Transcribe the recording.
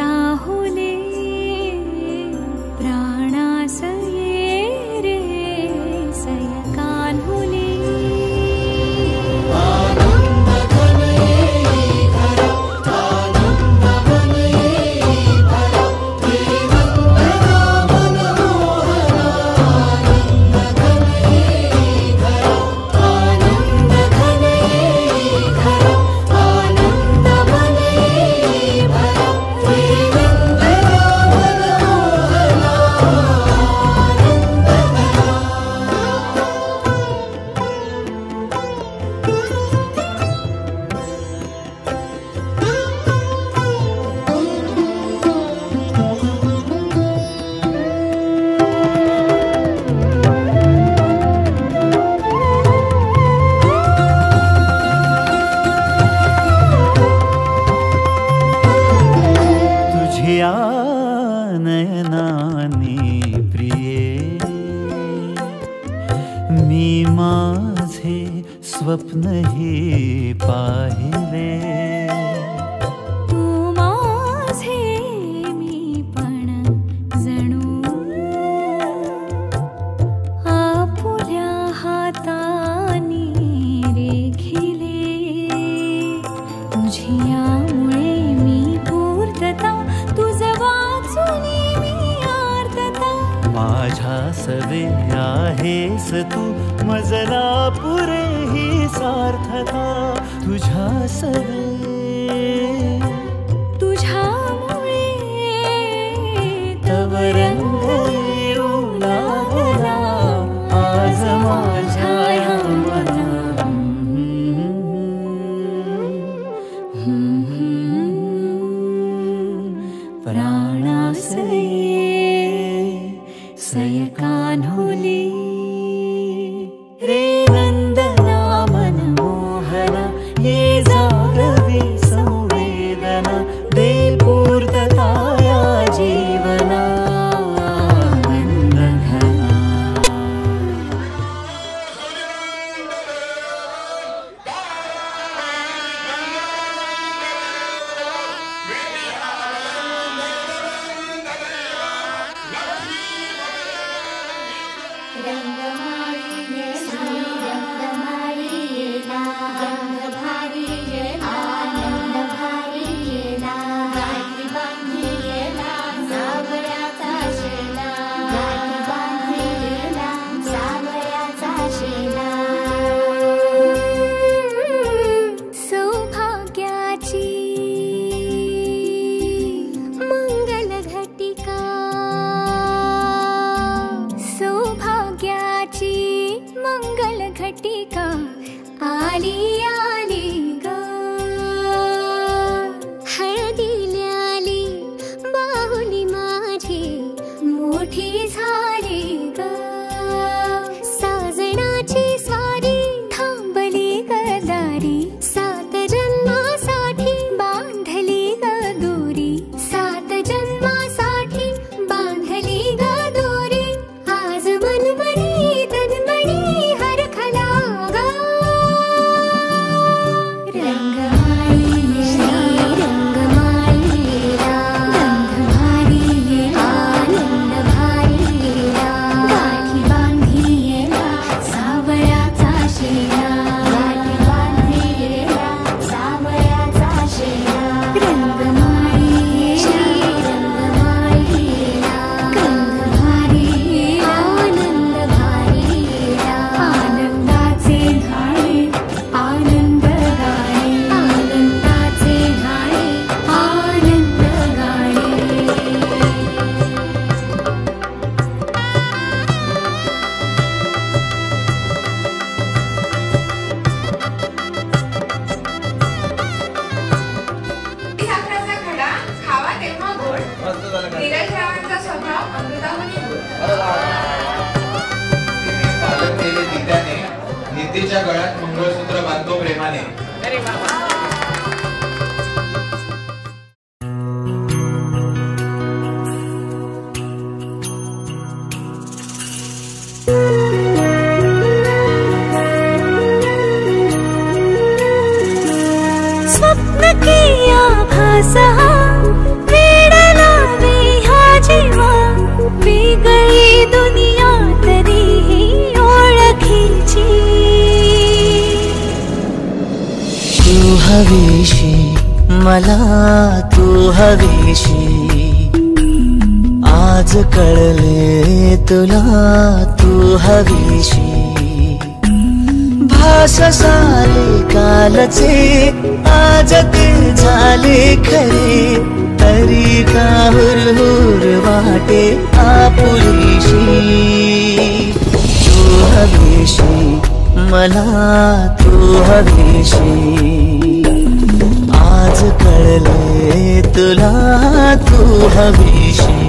साहुले प्राणासये रे सय कान्हुले नयनानी प्रिये मी माझे स्वप्न हे पाहिले तू माझे मी पण जणू आपुल्या हातानी रेखिले तुझ्यामुळे मी पूर्तता माझ्या सवे आहेस तू मजला पुरे ही सार्थता तुझ्या सवे तुझ्यामुळे तव रंग येऊ लागला आज माझ्या या मना प्राणासये सय कान्हुले रे नंदना मनमोहना ये जागवी संवेदना दे पूर्तता या जीवना आनंदघना मंगल घटिका आली आली ग हळदीला आली बाहुली माझी मोठी झाली ग साजणाची स्वारी थांबली गदारी 7 जन्मासाठी बांधली ग दोरी 7 जन्मासाठी बांधली ग दोरी आज मनमनी नीतीच्या गळ्यात मंगळसूत्र बांधतो प्रेमाने. स्वप्न की आभास वेडा हवीशी मला तू हवीशी आज कळले तुला तू हवीशी भास सारे कालचे आज ते झाले खरे तरी का हुरहुर वाटे आपुलीशी तू हवीशी मला तू हवीशी आज कळले तुला तू हवीशी